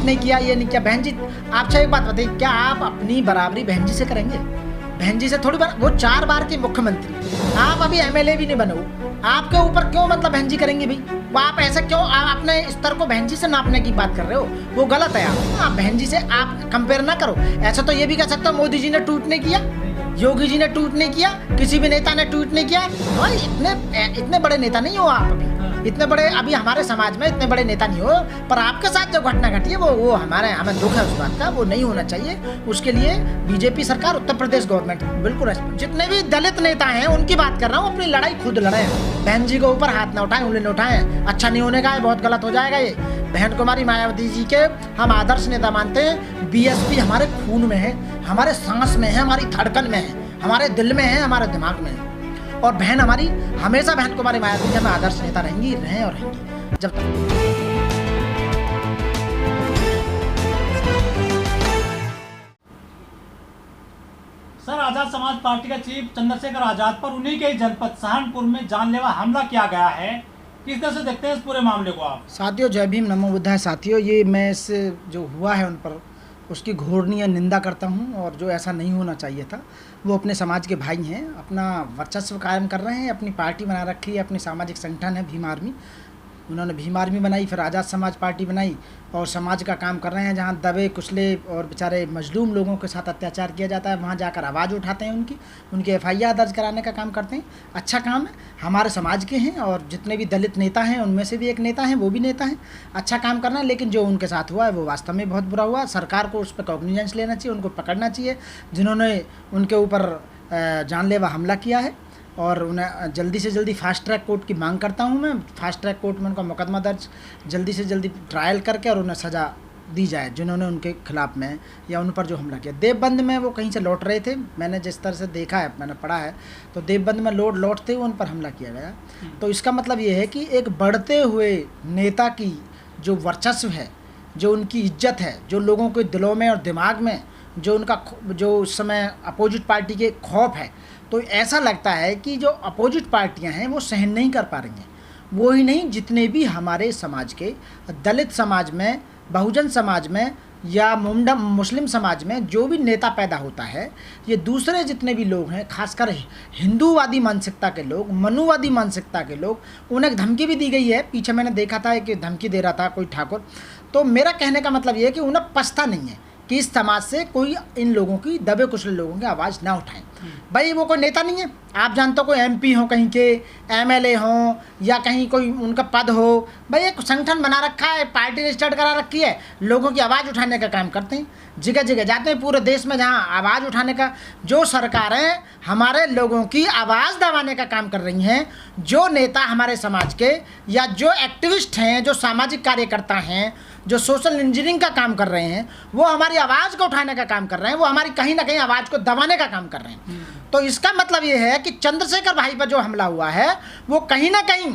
Tweet नहीं किया, ये नहीं किया। बहन जी आपसे एक बात बताइए, क्या आप अपनी बराबरी बहन जी से करेंगे? बहन जी से थोड़ी बार, वो 4 बार की मुख्यमंत्री, आप अभी एमएलए भी नहीं बने हो, आपके ऊपर क्यों मतलब बहन जी करेंगे भाई? वो आप ऐसे क्यों अपने स्तर को बहन जी से नापने की बात कर रहे हो? वो गलत है। आप बहन जी से आप कंपेयर ना करो। ऐसा तो ये भी कह सकते हो मोदी जी ने ट्वीट नहीं किया, योगी जी ने ट्वीट नहीं किया, किसी भी नेता ने ट्वीट नहीं किया। और इतने बड़े नेता नहीं हो आप अभी, इतने बड़े अभी हमारे समाज में इतने बड़े नेता नहीं हो, पर आपके साथ जो घटना घटी है वो हमें दुख है उस बात का, वो नहीं होना चाहिए। उसके लिए बीजेपी सरकार, उत्तर प्रदेश गवर्नमेंट बिल्कुल, जितने भी दलित नेता हैं उनकी बात कर रहा हूँ, अपनी लड़ाई खुद लड़े। बहन जी के ऊपर हाथ ना उठाएं, उंगली न उठाएं, अच्छा नहीं होने का है, बहुत गलत हो जाएगा ये। बहन कुमारी मायावती जी के हम आदर्श नेता मानते हैं। बीएसपी हमारे खून में है, हमारे सांस में है, हमारी धड़कन में है, हमारे दिल में है, हमारे दिमाग में है। और बहन हमारी हमेशा, बहन कुमारी मायावती जी हमें आदर्श नेता रहेंगी, रहे और रहेंगी जब तक। सर, आजाद समाज पार्टी का चीफ चंद्रशेखर आजाद पर उन्हीं के जनपद सहारनपुर में जानलेवा हमला किया गया है, किस तरह से देखते हैं इस पूरे मामले को आप? साथियों जय भीम, नमो बुद्धाय। साथियों ये मैं इस जो हुआ है उन पर उसकी घोरनीय निंदा करता हूं, और जो ऐसा नहीं होना चाहिए था। वो अपने समाज के भाई हैं, अपना वर्चस्व कायम कर रहे हैं, अपनी पार्टी बना रखी है, अपनी सामाजिक संगठन है भीम आर्मी। उन्होंने भीम आर्मी बनाई, फिर आज़ाद समाज पार्टी बनाई, और समाज का काम कर रहे हैं। जहाँ दबे कुचले और बेचारे मजलूम लोगों के साथ अत्याचार किया जाता है, वहाँ जाकर आवाज़ उठाते हैं, उनकी एफआईआर दर्ज कराने का काम करते हैं। अच्छा काम है, हमारे समाज के हैं, और जितने भी दलित नेता हैं उनमें से भी एक नेता हैं, वो भी नेता हैं, अच्छा काम करना है। लेकिन जो उनके साथ हुआ है वो वास्तव में बहुत बुरा हुआ। सरकार को उस पर कॉग्निजेंस लेना चाहिए, उनको पकड़ना चाहिए जिन्होंने उनके ऊपर जानलेवा हमला किया है, और उन्हें जल्दी से जल्दी फास्ट ट्रैक कोर्ट की मांग करता हूं मैं। फास्ट ट्रैक कोर्ट में उनका मुकदमा दर्ज जल्दी से जल्दी ट्रायल करके और उन्हें सज़ा दी जाए जिन्होंने उनके खिलाफ में या उन पर जो हमला किया। देवबंद में वो कहीं से लौट रहे थे, मैंने जिस तरह से देखा है, मैंने पढ़ा है, तो देवबंद में लौटते हुए उन पर हमला किया गया। तो इसका मतलब ये है कि एक बढ़ते हुए नेता की जो वर्चस्व है, जो उनकी इज्जत है, जो लोगों के दिलों में और दिमाग में जो उनका जो उस समय अपोजिट पार्टी के खौफ है, तो ऐसा लगता है कि जो अपोजिट पार्टियां हैं वो सहन नहीं कर पा रही हैं। वो ही नहीं, जितने भी हमारे समाज के, दलित समाज में, बहुजन समाज में या मुस्लिम समाज में जो भी नेता पैदा होता है, ये दूसरे जितने भी लोग हैं, खासकर हिंदूवादी मानसिकता के लोग, मनुवादी मानसिकता के लोग, उन्हें धमकी भी दी गई है। पीछे मैंने देखा था कि धमकी दे रहा था कोई ठाकुर। तो मेरा कहने का मतलब ये है कि उन्हें पछता नहीं है कि इस समाज से कोई इन लोगों की, दबे कुचले लोगों की आवाज़ ना उठाएं। भाई वो कोई नेता नहीं है, आप जानते हो, कोई एमपी हो, कहीं के एमएलए हो, या कहीं कोई उनका पद हो। भाई एक संगठन बना रखा है, पार्टी रजिस्टर्ड करा रखी है, लोगों की आवाज़ उठाने का काम करते हैं, जगह जगह जाते हैं पूरे देश में, जहाँ आवाज़ उठाने का, जो सरकारें हमारे लोगों की आवाज़ दबाने का काम कर रही हैं, जो नेता हमारे समाज के या जो एक्टिविस्ट हैं, जो सामाजिक कार्यकर्ता हैं, जो सोशल इंजीनियरिंग का काम कर रहे हैं, वो हमारी आवाज़ को उठाने का काम कर रहे हैं, वो हमारी कहीं ना कहीं आवाज़ को दबाने का काम कर रहे हैं। तो इसका मतलब ये है कि चंद्रशेखर भाई पर जो हमला हुआ है वो कहीं ना कहीं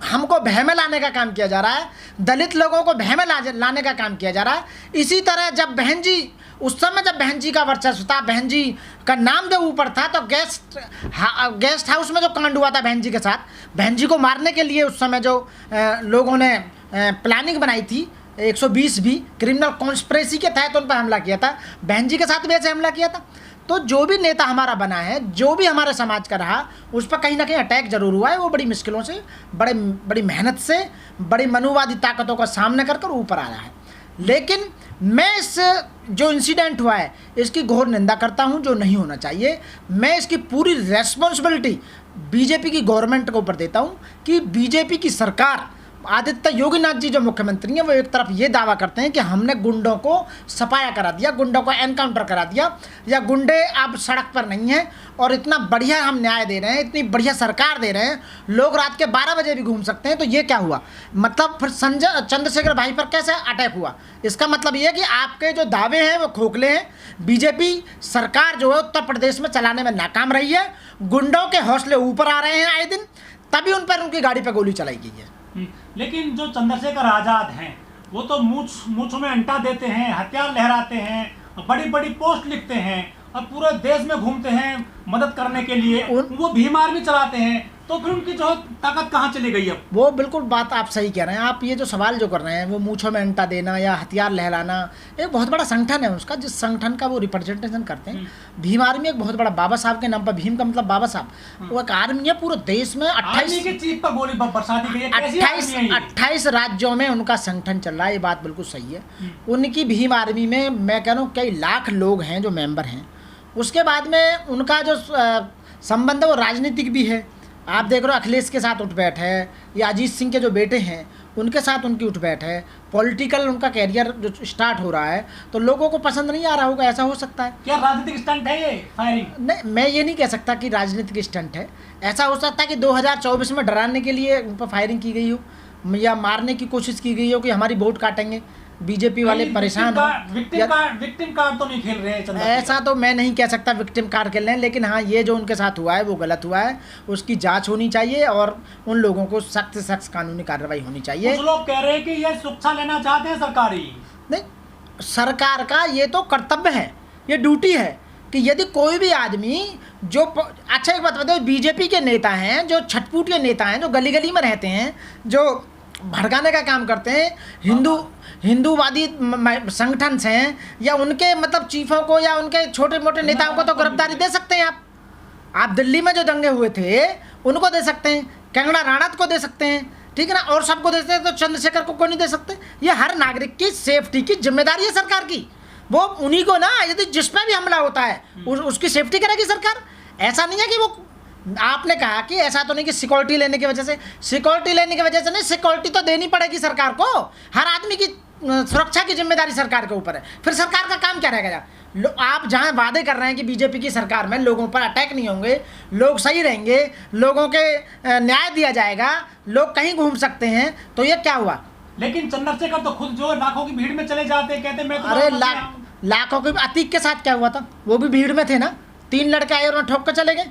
हमको भय में लाने का काम किया जा रहा है, दलित लोगों को भय में लाने का काम किया जा रहा है। इसी तरह जब बहन जी, उस समय जब बहन जी का वर्चस्व था, बहन जी का नाम जो ऊपर था, तो गेस्ट हाउस में जो कांड हुआ था बहन जी के साथ, बहन जी को मारने के लिए उस समय जो लोगों ने प्लानिंग बनाई थी, 120 भी क्रिमिनल कॉन्स्पिरेसी के तहत उन पर हमला किया था, बहन जी के साथ भी ऐसे हमला किया था। तो जो भी नेता हमारा बना है, जो भी हमारे समाज का रहा, उस पर कहीं ना कहीं अटैक जरूर हुआ है। वो बड़ी मुश्किलों से, बड़ी मेहनत से, बड़ी मनुवादी ताकतों का सामना कर ऊपर आ रहा है। लेकिन मैं इस जो इंसिडेंट हुआ है इसकी घोर निंदा करता हूं, जो नहीं होना चाहिए। मैं इसकी पूरी रेस्पॉन्सिबिलिटी बीजेपी की गवर्नमेंट के ऊपर देता हूं कि बीजेपी की सरकार, आदित्य योगीनाथ जी जो मुख्यमंत्री हैं, वो एक तरफ ये दावा करते हैं कि हमने गुंडों को सफाया करा दिया, गुंडों को एनकाउंटर करा दिया, या गुंडे अब सड़क पर नहीं हैं, और इतना बढ़िया हम न्याय दे रहे हैं, इतनी बढ़िया सरकार दे रहे हैं, लोग रात के 12 बजे भी घूम सकते हैं। तो ये क्या हुआ? मतलब फिर चंद्रशेखर भाई पर कैसे अटैक हुआ? इसका मतलब ये है कि आपके जो दावे हैं वो खोखले हैं। बीजेपी सरकार जो है उत्तर प्रदेश में चलाने में नाकाम रही है, गुंडों के हौसले ऊपर आ रहे हैं आए दिन, तभी उन पर उनकी गाड़ी पर गोली चलाई गई है। लेकिन जो चंद्रशेखर आजाद हैं वो तो मूंछ में अंटा देते हैं, हथियार लहराते हैं, बड़ी बड़ी पोस्ट लिखते हैं और पूरे देश में घूमते हैं मदद करने के लिए। वो भीम आर्मी चलाते हैं, तो फिर उनकी जो ताकत कहाँ चली गई अब? वो बिल्कुल बात आप सही कह रहे हैं। आप ये जो सवाल जो कर रहे हैं, वो मूंछों में अंटा देना या हथियार लहराना, एक बहुत बड़ा संगठन है उसका, जिस संगठन का वो रिप्रेजेंटेशन करते हैं। भीम आर्मी एक बहुत बड़ा, बाबा साहब के नाम पर, भीम का मतलब बाबा साहब, वो एक आर्मी है पूरे देश में। 28 के चीफ पर गोली बरसा दी गई है, कैसी आर्मी है ये? 28 राज्यों में उनका संगठन चल रहा है, ये बात बिल्कुल सही है। उनकी भीम आर्मी में मैं कह रहा हूँ कई लाख लोग हैं जो मेंबर हैं। उसके बाद में उनका जो संबंध है वो राजनीतिक भी है। आप देख रहे हो अखिलेश के साथ उठबैठ है, या अजीत सिंह के जो बेटे हैं उनके साथ उनकी उठबैठ है। पॉलिटिकल उनका कैरियर जो स्टार्ट हो रहा है, तो लोगों को पसंद नहीं आ रहा होगा, ऐसा हो सकता है। क्या राजनीतिक स्टंट है ये फायरिंग? नहीं, मैं ये नहीं कह सकता कि राजनीतिक स्टंट है। ऐसा हो सकता है कि 2024 में डराने के लिए उन पर फायरिंग की गई हो, या मारने की कोशिश की गई हो कि हमारी वोट काटेंगे, बीजेपी वाले परेशान हो। विक्टिम कार्ड तो नहीं खेल रहे हैं चंद्रशेखर? ऐसा तो मैं नहीं कह सकता विक्टिम कार्ड खेल रहे हैं, लेकिन हाँ, ये जो उनके साथ हुआ है वो गलत हुआ है, उसकी जांच होनी चाहिए और उन लोगों को सख्त से सख्त कानूनी कार्रवाई होनी चाहिए। कुछ लोग कह रहे हैं कि ये शिक्षा लेना चाहते हैं सरकारी। नहीं, सरकार का ये तो कर्तव्य है, ये ड्यूटी है कि यदि कोई भी आदमी जो अच्छा, एक बात बताओ, बीजेपी के नेता हैं, जो छटपूट के नेता हैं, जो गली गली में रहते हैं, जो भड़काने का काम करते हैं, हिंदूवादी संगठन हैं, या उनके मतलब चीफों को या उनके छोटे मोटे नेताओं को तो गिरफ्तारी दे सकते हैं आप दिल्ली में जो दंगे हुए थे उनको दे सकते हैं, कंगना राणावत को दे सकते हैं, ठीक है ना, और सबको दे सकते हैं, तो चंद्रशेखर को क्यों नहीं दे सकते? ये हर नागरिक की सेफ्टी की जिम्मेदारी है सरकार की। वो उन्हीं को ना, यदि जिस पे भी हमला होता है उसकी सेफ्टी करेगी सरकार। ऐसा नहीं है कि वो, आपने कहा कि ऐसा तो नहीं कि सिक्योरिटी लेने की वजह से, सिक्योरिटी लेने की वजह से नहीं, सिक्योरिटी तो देनी पड़ेगी सरकार को। हर आदमी की सुरक्षा की जिम्मेदारी सरकार के ऊपर है। फिर सरकार का काम क्या रहेगा? आप जहां वादे कर रहे हैं कि बीजेपी की सरकार में लोगों पर अटैक नहीं होंगे, लोग सही रहेंगे, लोगों के न्याय दिया जाएगा, लोग कहीं घूम सकते हैं, तो ये क्या हुआ? लेकिन चंद्रशेखर तो खुद जो लाखों की भीड़ में चले जाते हैं, कहते मैं तो अरे लाखों के, अतीक के साथ क्या हुआ था? वो भी भीड़ में थे ना, 3 लड़के आए और ठोक कर चले गए।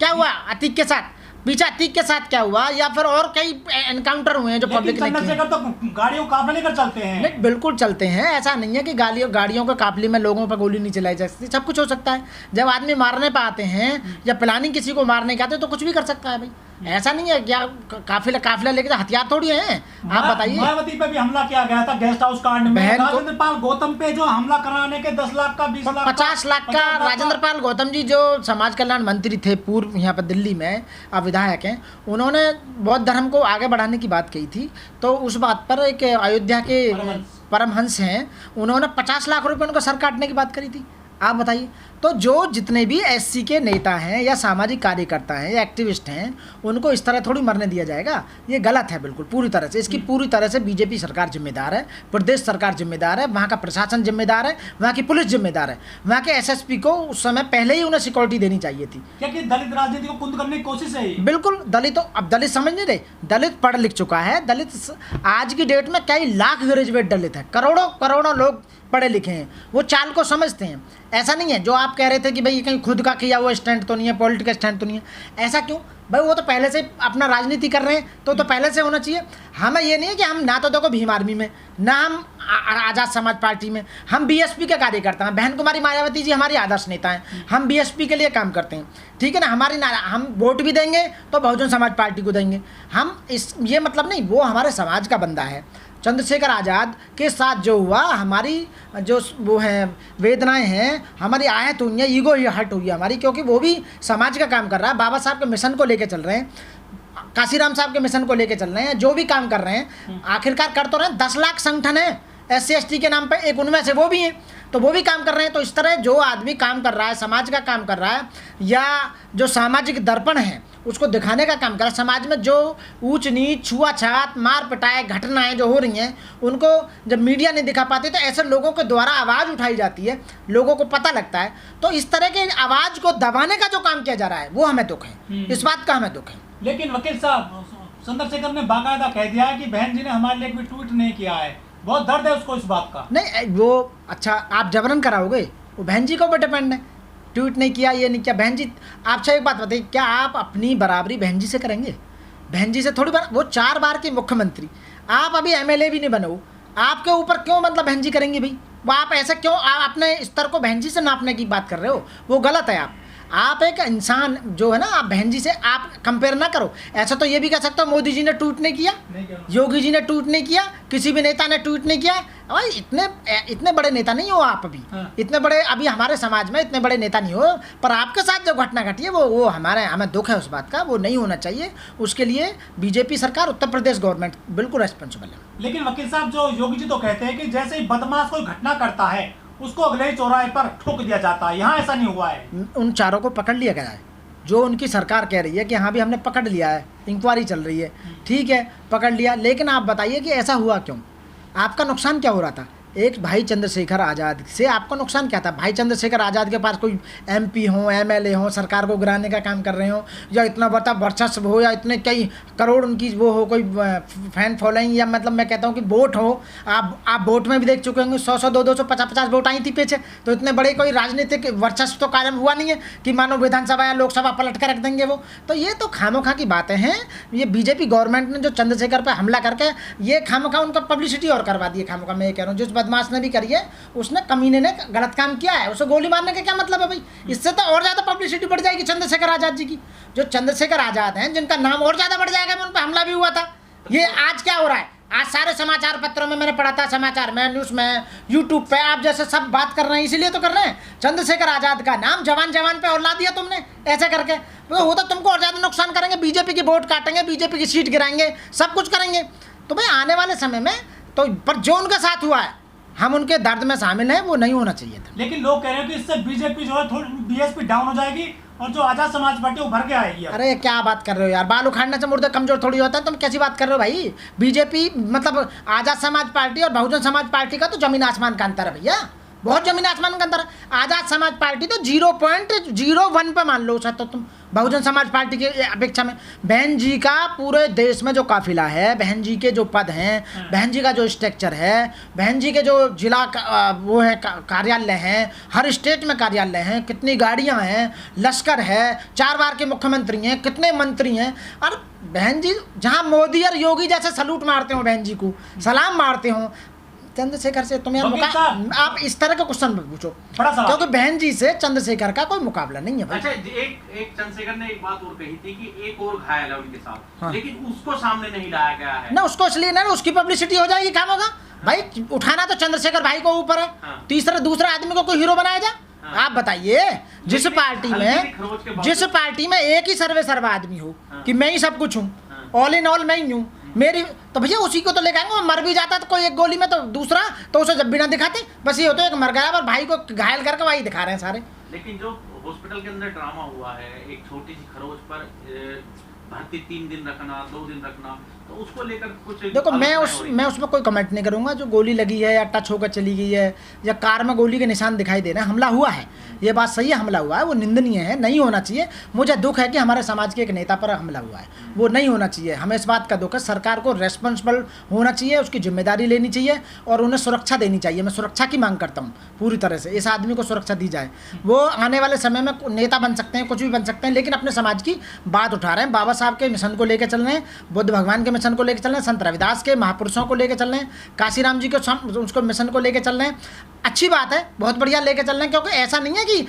क्या हुआ अतीक के साथ? पीछे अतीक के साथ क्या हुआ? या फिर और कई एनकाउंटर हुए हैं जो पब्लिक ने किए। तो गाड़ियों को काफले लेकर चलते हैं। नहीं, बिल्कुल चलते हैं। ऐसा नहीं है कि गाड़ियों के काफले में लोगों पर गोली नहीं चलाई जा सकती। सब कुछ हो सकता है। जब आदमी मारने पे आते हैं या प्लानिंग किसी को मारने के आते हैं तो कुछ भी कर सकता है भाई। ऐसा नहीं है क्या काफिला लेके हथियार थोड़ी है। आप बताइए, मायावती पे भी हमला किया गया था गेस्ट हाउस कांड में। राजेंद्र पाल गौतम पे जो हमला कराने के 10 लाख का 20 लाख 50 लाख का राजेंद्र पाल गौतम जी जो समाज कल्याण मंत्री थे पूर्व, यहाँ पर दिल्ली में अब विधायक हैं, उन्होंने बौद्ध धर्म को आगे बढ़ाने की बात कही थी। तो उस बात पर एक अयोध्या के परमहंस हैं, उन्होंने 50 लाख रुपए उनको सर काटने की बात करी थी। आप बताइए, तो जो जितने भी एससी के नेता हैं या सामाजिक कार्यकर्ता हैं या एक्टिविस्ट हैं, उनको इस तरह थोड़ी मरने दिया जाएगा। ये गलत है बिल्कुल, पूरी तरह से। इसकी पूरी तरह से बीजेपी सरकार जिम्मेदार है, प्रदेश सरकार जिम्मेदार है, वहाँ का प्रशासन जिम्मेदार है, वहाँ की पुलिस जिम्मेदार है, वहाँ के एसएसपी को उस समय पहले ही उन्हें सिक्योरिटी देनी चाहिए थी। क्योंकि दलित राजनीति को कुंद करने की कोशिश है। बिल्कुल, दलितों, अब दलित समझ नहीं रहे, दलित पढ़ लिख चुका है। दलित आज की डेट में कई लाख ग्रेजुएट दलित है, करोड़ों लोग पढ़े लिखे हैं, वो चाल को समझते हैं। ऐसा नहीं है जो आप कह रहे थे कि भाई कहीं खुद का किया हुआ स्टैंड तो नहीं है, पॉलिटिकल स्टैंड तो नहीं है। ऐसा क्यों भाई? वो तो पहले से अपना राजनीति कर रहे हैं, तो पहले से होना चाहिए। हमें ये नहीं है कि हम ना तो देखो भीम आर्मी में, ना हम आज़ाद समाज पार्टी में, हम बीएसपी के कार्यकर्ता हैं। बहन कुमारी मायावती जी हमारी आदर्श नेता हैं, हम बीएसपी के लिए काम करते हैं, ठीक है ना। हम वोट भी देंगे तो बहुजन समाज पार्टी को देंगे हम। ये मतलब नहीं, वो हमारे समाज का बंदा है। चंद्रशेखर आज़ाद के साथ जो हुआ, हमारी जो वो हैं वेदनाएं हैं, हमारी आहत हुई हैं, ईगो हर्ट हुई है हमारी, क्योंकि वो भी समाज का काम कर रहा है, बाबा साहब के मिशन को लेके चल रहे हैं, काशीराम साहब के मिशन को लेके चल रहे हैं, जो भी काम कर रहे हैं आखिरकार कर तो रहे हैं। 10 लाख संगठन है SC ST के नाम पे, एक उनमें से वो भी हैं, तो वो भी काम कर रहे हैं। तो इस तरह जो आदमी काम कर रहा है, समाज का काम कर रहा है, या जो सामाजिक दर्पण है उसको दिखाने का काम कर रहा है, समाज में जो ऊंच नीच, छुआछात, मार पिटाई घटनाएं जो हो रही हैं, उनको जब मीडिया नहीं दिखा पाती तो ऐसे लोगों के द्वारा आवाज़ उठाई जाती है, लोगों को पता लगता है। तो इस तरह के आवाज़ को दबाने का जो काम किया जा रहा है वो हमें दुख है, इस बात का हमें दुख है। लेकिन वकील साहब, चंद्रशेखर ने बाकायदा कह दिया है कि बहन जी ने हमारे लिए कोई ट्वीट नहीं किया है, बहुत दर्द है उसको इस बात का। नहीं वो, अच्छा आप जबरन कराओगे, वो बहन जी के ऊपर डिपेंड है। ट्वीट नहीं किया, ये नहीं किया, बहन जी। आपसे एक बात बताइए, क्या आप अपनी बराबरी बहन जी से करेंगे? बहन जी से थोड़ी बार, वो 4 बार की मुख्यमंत्री, आप अभी MLA भी नहीं बने हो, आपके ऊपर क्यों मतलब बहन जी करेंगे भाई? वो आप ऐसे क्यों, आप अपने स्तर को बहन जी से नापने की बात कर रहे हो? वो गलत है। आप एक इंसान जो है ना, आप बहन जी से आप कंपेयर ना करो। ऐसा तो ये भी कह सकते हो मोदी जी ने ट्वीट नहीं किया, योगी जी ने ट्वीट नहीं किया, किसी भी नेता ने ट्वीट नहीं किया। भाई इतने बड़े नेता नहीं हो आप अभी, इतने बड़े अभी हमारे समाज में इतने बड़े नेता नहीं हो, पर आपके साथ जो घटना घटी है वो हमें दुख है उस बात का, वो नहीं होना चाहिए। उसके लिए बीजेपी सरकार, उत्तर प्रदेश गवर्नमेंट बिल्कुल रेस्पॉन्सिबल है। लेकिन वकील साहब, जो योगी जी तो कहते हैं कि जैसे ही बदमाश कोई घटना करता है उसको अगले ही चौराहे पर ठोक दिया जाता है, यहाँ ऐसा नहीं हुआ है। उन चारों को पकड़ लिया गया है, जो उनकी सरकार कह रही है कि हाँ भी हमने पकड़ लिया है, इंक्वायरी चल रही है, ठीक है पकड़ लिया, लेकिन आप बताइए कि ऐसा हुआ क्यों? आपका नुकसान क्या हो रहा था? एक भाई चंद्रशेखर आज़ाद से आपका नुकसान क्या था? भाई चंद्रशेखर आज़ाद के पास कोई एमपी हो, एमएलए हो, सरकार को गिराने का काम कर रहे हो, या इतना बड़ा वर्चस्व हो, या इतने कई करोड़ उनकी वो हो, कोई फैन फॉलोइंग, या मतलब मैं कहता हूँ कि वोट हो। आप वोट में भी देख चुके होंगे 100 200 50 वोट आई थी पीछे, तो इतने बड़े कोई राजनीतिक वर्चस्व तो कायम हुआ नहीं है कि मानो विधानसभा या लोकसभा पलट कर रख देंगे वो। तो ये तो खामोखा की बातें हैं। ये बीजेपी गवर्नमेंट ने जो चंद्रशेखर पर हमला करके ये खामोखा उनका पब्लिसिटी और करवा दी है। खामोखा मैं ये कह रहा हूँ, जिस बदमाश ने भी करी है, उसने कमीने ने गलत काम किया है, उसे गोली मारने का क्या मतलब है भाई? इससे तो और ज़्यादा पब्लिसिटी बढ़ जाएगी चंद्रशेखर आज़ाद जी की। जो चंद्रशेखर आज़ाद हैं, जिनका नाम और ज़्यादा बढ़ जाएगा, उन पर हमला भी हुआ था। ये आज क्या हो रहा है? आज सारे समाचार पत्रों में मैंने पढ़ा था, समाचार में, न्यूज़ में, यूट्यूब पे आप जैसे सब बात कर रहे हैं, इसीलिए तो कर रहे हैं। चंद्रशेखर आज़ाद का नाम जवान जवान पे और ला दिया तुमने ऐसे करके, तो वो तो तुमको और ज़्यादा नुकसान करेंगे, बीजेपी की वोट काटेंगे, बीजेपी की सीट गिराएंगे, सब कुछ करेंगे। तो भाई आने वाले समय में तो पर जो उनके साथ हुआ है, हम उनके दर्द में शामिल हैं, वो नहीं होना चाहिए था। लेकिन लोग कह रहे हैं कि इससे बीजेपी जो है थोड़ी बीएसपी डाउन हो जाएगी और जो आजाद समाज पार्टी उभर के आएगी। अरे क्या बात कर रहे हो यार, बाल उखाड़ने से मुर्दे कमजोर थोड़ी होता है, तुम कैसी बात कर रहे हो भाई? बीजेपी मतलब आजाद समाज पार्टी और बहुजन समाज पार्टी का तो जमीन आसमान का अंतर है भैया, बहुत जमीन आसमान का अंतर है। आजाद समाज पार्टी तो 0.01 पे मान लो उसे, तो तुम बहुजन समाज पार्टी की अपेक्षा में बहन जी का पूरे देश में जो काफिला है, बहन जी के जो पद हैं, बहन जी का जो स्ट्रक्चर है, बहन जी के जो जिला वो है कार्यालय हैं, हर स्टेट में कार्यालय हैं, कितनी गाड़ियां हैं, लश्कर है, 4 बार के मुख्यमंत्री हैं, कितने मंत्री हैं। और बहन जी जहाँ मोदी और योगी जैसे सलूट मारते हो, बहन जी को सलाम मारते हो, चंद्रशेखर से तुम यार आप इस तरह का क्वेश्चन पूछो, क्योंकि बहन जी से चंद्रशेखर का कोई मुकाबला नहीं है भाई। अच्छा, एक चंद्रशेखर ने एक बात और कही थी कि एक और घायल है उनके साथ, हाँ। लेकिन उसको सामने नहीं लाया गया है ना, उसको इसलिए ना, उसकी पब्लिसिटी हो जाएगी, काम होगा भाई। उठाना तो चंद्रशेखर भाई को ऊपर है, हाँ। दूसरे आदमी को कोई हीरो बनाया जा, हाँ। आप बताइए, जिस पार्टी में एक ही सर्वा आदमी हो, हाँ। कि मैं ही सब कुछ हूँ, ऑल इन ऑल मैं ही हूँ मेरी, तो भैया उसी को तो ले जाएंगे। वो मर भी जाता तो कोई एक गोली में, तो दूसरा तो उसे जब भी ना दिखाते, बस ये होता है एक मर गया और भाई को घायल करके वही दिखा रहे हैं सारे। लेकिन जो हॉस्पिटल के अंदर ड्रामा हुआ है, एक छोटी सी खरोच पर भर्ती 3 दिन रखना, 2 दिन रखना, तो उसको लेकर कुछ देखो, मैं उसमें कोई कमेंट नहीं करूंगा। जो गोली लगी है या टच होकर चली गई है या कार में गोली के निशान दिखाई दे रहे हैं, हमला हुआ है, ये बात सही है, हमला हुआ है, वो निंदनीय है, नहीं होना चाहिए। मुझे दुख है कि हमारे समाज के एक नेता पर हमला हुआ है, वो नहीं होना चाहिए। हमें इस बात का दुख है, सरकार को रेस्पॉन्सिबल होना चाहिए, उसकी जिम्मेदारी लेनी चाहिए और उन्हें सुरक्षा देनी चाहिए। मैं सुरक्षा की मांग करता हूँ पूरी तरह से, इस आदमी को सुरक्षा दी जाए। वो आने वाले समय में नेता बन सकते हैं, कुछ भी बन सकते हैं, लेकिन अपने समाज की बात उठा रहे हैं। बाबा साहब के मिशन को लेकर चल रहे हैं, बुद्ध भगवान के मिशन को लेकर चल रहे हैं, संत रविदास के महापुरुषों को लेकर चल रहे हैं, काशीराम जी के उसको मिशन को लेकर चल रहे हैं। अच्छी बात है, बहुत बढ़िया लेकर चल रहे हैं, क्योंकि ऐसा नहीं है कि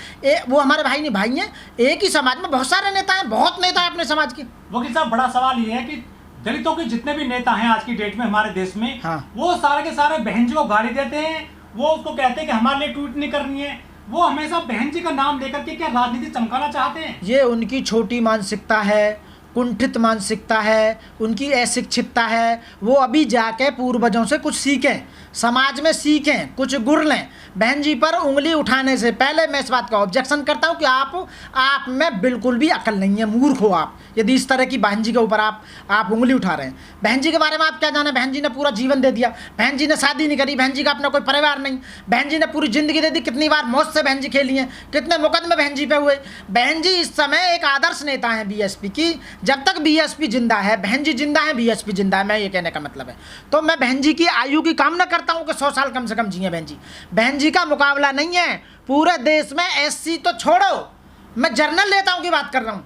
वो हमारे भाई नहीं, भाई हैं। एक ही समाज में बहुत सारे नेता हैं, बहुत नेता है अपने समाज के। वकील साहब, बड़ा सवाल ये है कि दलितों के जितने भी नेता हैं आज की डेट में हमारे देश में, हाँ। वो सारे के सारे बहन जी को गाली देते हैं, वो उसको कहते हैं कि हमारे लिए ट्वीट नहीं करनी है, वो हमेशा बहन जी का नाम लेकर के क्या राजनीति चमकाना चाहते हैं। ये उनकी छोटी मानसिकता है, कुंठित मानसिकता है, उनकी अशिक्षितता है। वो अभी जाके पूर्वजों से कुछ सीखें, समाज में सीखें, कुछ गुर लें। बहन जी पर उंगली उठाने से पहले मैं इस बात का ऑब्जेक्शन करता हूं कि आप में बिल्कुल भी अकल नहीं है, मूर्ख हो आप, यदि इस तरह की बहन जी के ऊपर आप उंगली उठा रहे हैं। बहन जी के बारे में आप क्या जाने? बहन जी ने पूरा जीवन दे दिया, बहन जी ने शादी नहीं करी, बहन जी का अपना कोई परिवार नहीं, बहन जी ने पूरी जिंदगी दे दी, कितनी बार मौत से बहन जी खेली हैं, कितने मुकदमे बहन जी पे हुए। बहन जी इस समय एक आदर्श नेता है बीएसपी की। जब तक बीएसपी जिंदा है, बहन जी जिंदा है, बीएसपी जिंदा है, मैं ये कहने का मतलब है। तो मैं बहन जी की आयु की कामना करता हूं कि 100 साल कम से कम जिए बहन जी। बहन जी का मुकाबला नहीं है पूरे देश में। एससी तो छोड़ो, मैं जनरल नेताओं की बात कर रहा हूं,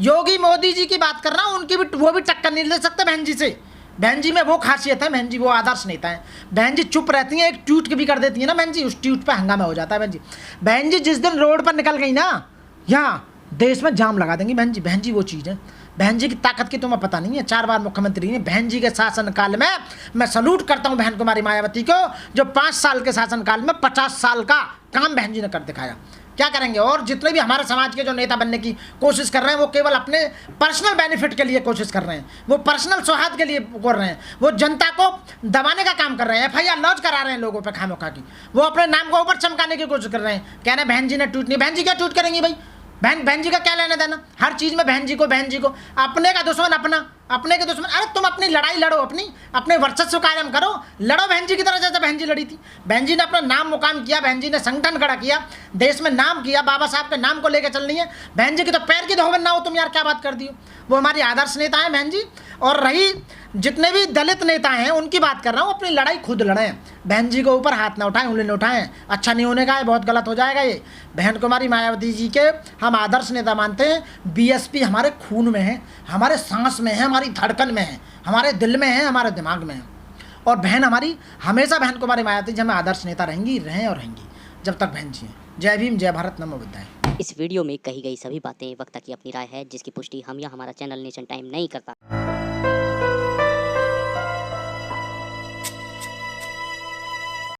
योगी मोदी जी की बात कर रहा हूं, उनकी भी वो भी टक्कर नहीं ले सकते बहन जी से। बहन जी में वो खासियत है, बहन जी वो आदर्श नेता है। बहन जी चुप रहती हैं, एक ट्वीट भी कर देती है ना बहन जी, उस ट्वीट पे हंगामा हो जाता है बहन जी। बहन जी जिस दिन रोड पर निकल गई ना, यहाँ देश में जाम लगा देंगी बहन जी वो चीज़ है। बहन जी की ताकत की तुम्हें पता नहीं है, 4 बार मुख्यमंत्री ने। बहन जी के शासनकाल में मैं सलूट करता हूँ बहन कुमारी मायावती को, जो 5 साल के शासनकाल में 50 साल का काम बहन जी ने कर दिखाया। क्या करेंगे? और जितने भी हमारे समाज के जो नेता बनने की कोशिश कर रहे हैं वो केवल अपने पर्सनल बेनिफिट के लिए कोशिश कर रहे हैं, वो पर्सनल सौहार्द के लिए कर रहे हैं, वो जनता को दबाने का काम कर रहे हैं, FIR लॉन्च करा रहे हैं लोगों पे खामोखा की, वो अपने नाम को ऊपर चमकाने की कोशिश कर रहे हैं। कहना बहन जी ने ट्वीट नहीं, बहन जी क्या ट्वीट करेंगी भाई? बहन जी का क्या लेना देना? हर चीज़ में बहन जी को अपने का दुश्मन अपने के दुश्मन। अरे तुम अपनी लड़ाई लड़ो, अपने वर्चस्व कायम करो, लड़ो बहन जी की तरह जैसे बहन जी लड़ी थी। बहन जी ने अपना नाम मुकाम किया, बहन जी ने संगठन खड़ा किया, देश में नाम किया, बाबा साहब के नाम को लेकर चलनी है। बहन जी की तो पैर की धोबन ना हो तुम यार, क्या बात कर दी हो? वो हमारी आदर्श नेता है बहन जी। और रही जितने भी दलित नेता हैं उनकी बात कर रहा हूँ, अपनी लड़ाई खुद लड़ें, बहन जी को ऊपर हाथ ना उठाएं, उंगली ना उठाएं। अच्छा नहीं होने का है, बहुत गलत हो जाएगा ये। बहन कुमारी मायावती जी के हम आदर्श नेता मानते हैं। BSP हमारे खून में है, हमारे सांस में है, हमारी धड़कन में है, हमारे दिल में है, हमारे दिमाग में है। और बहन हमारी हमेशा, बहन कुमारी मायावती जी हमें आदर्श नेता रहें और रहेंगी जब तक बहन जी हैं। जय भीम, जय भारत, नमो बुद्धाय। इस वीडियो में कही गई सभी बातें वक्ता की अपनी राय है, जिसकी पुष्टि हम या हमारा चैनल नेशन टाइम नहीं करता।